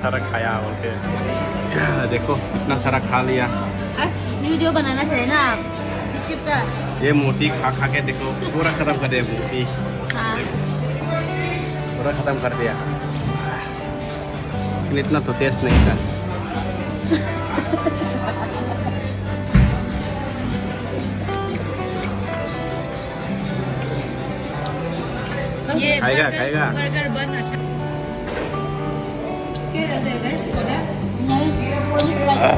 सारा खाया बोल के देखो इतना सारा खा लिया। आज वीडियो बनाना चाहिए ना आप यूट्यूब पर। ये मोटी खा खा के देखो पूरा खत्म कर दिया मोटी। हाँ। पूरा खत्म कर दिया। लेकिन इतना तो टेस्ट नहीं था। खाएगा खाएगा। बर्गर बन अच्छा। क्या बर्गर सोडा? नहीं, पुलिस वाला।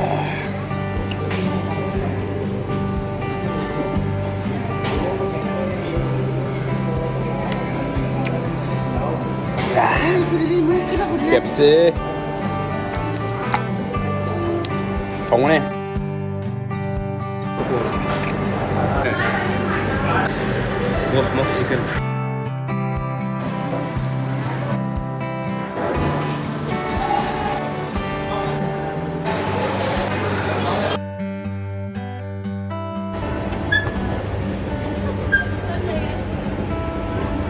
Pepsi. Không này. Smoked chicken.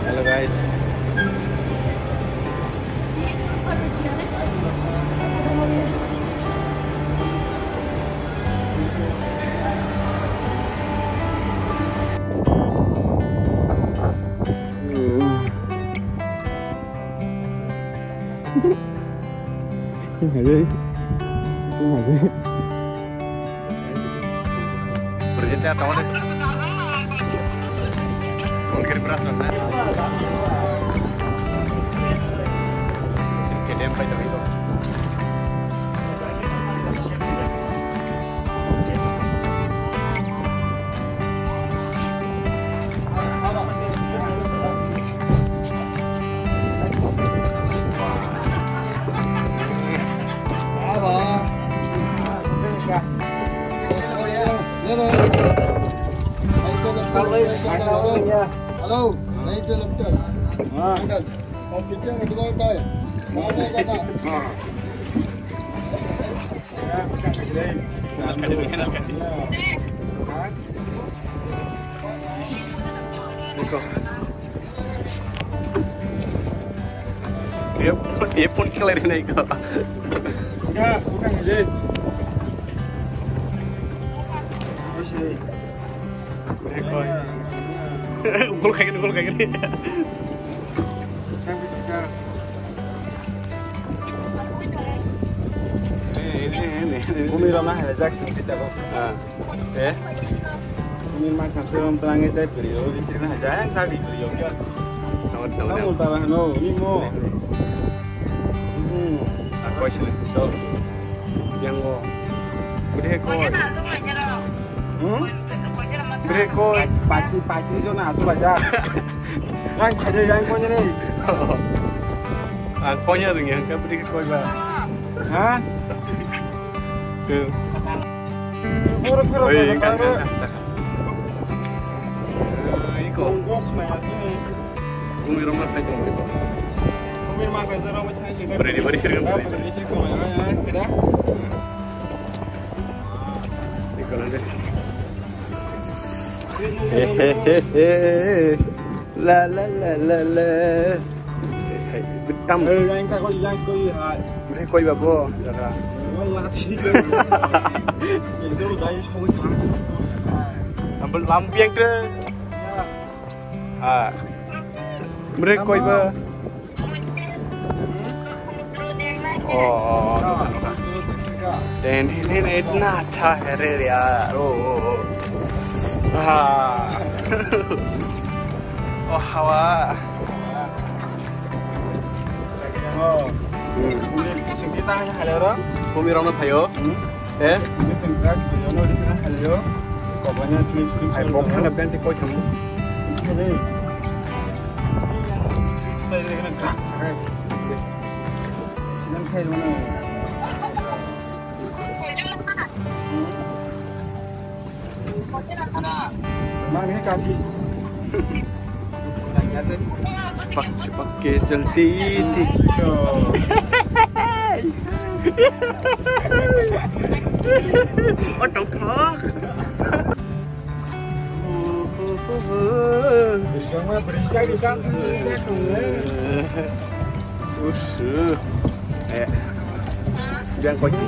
Hello guys. Berjete atau mana? Mungkin beras mana? Sini kedem pai tapi itu. Hello, lấy cho lập tức. Anh đừng, không kiểm tra được cái đôi tay. Đó đây các bạn. Sang cái đây. Cái đi cái nào cái đi. देखो. Dia pun clear naik kok. Ya, sang cái đây. Di sini. Rekor. Unggul kayak gini. Ini. Umi ramah ada Jackson kita kok. Umi makan sebelum terangnya teh beliau di sini aja yang tadi beliau biasa. Kamu tahu no, ini mau. Aku sih so. Yang mau. Udah kok. Beri koi pagi jo na tu baca. Yang ada yang koi ni. Ah koi nya ring kan beri koi ba. Hah? Ke. Pura-pura. Oi kan. Iko. Gok na sini. Umi rumah pai kong. Umi rumah kan zero macam ni sini. Beri kan. Beri sini kau ya, kita. Iko nanti. Hehehe. La la la la la. Betam. Yang tak kau yang kau ya. Beri koi ba bo. Jara. Wallah sini. Itu dah show itu. Ambil lampiang ke. Ah. Beri koi ba. Oh. Dan ini इतना अच्छा है रे यार. Oh. Oh hawa. Kita hanya halero. Bumi ramah payo. Ini sengkak, jono di sana halero. Pokoknya klip klip. Ay pokoknya nggak ganti kau cuma. Ini. Kita ini kena gerak sekarang. Sinan kayak mana? Mang ini kaki. Cepat ke चलती थी. Oh dongkok. Jangan berisik di kaki. yang kau ini.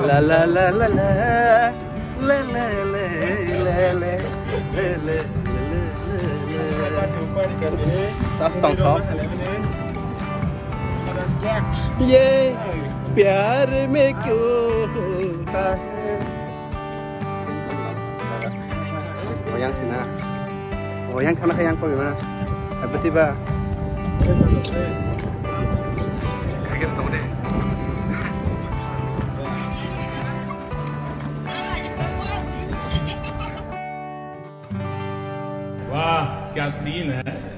La la la la la la la la la la la. Sastang top. ये प्यार में क्यों होता है? Wayang sina. Wayang kana kayang ko gimana? Abeti ba? Kaget tahu deh. वाह क्या सीन है।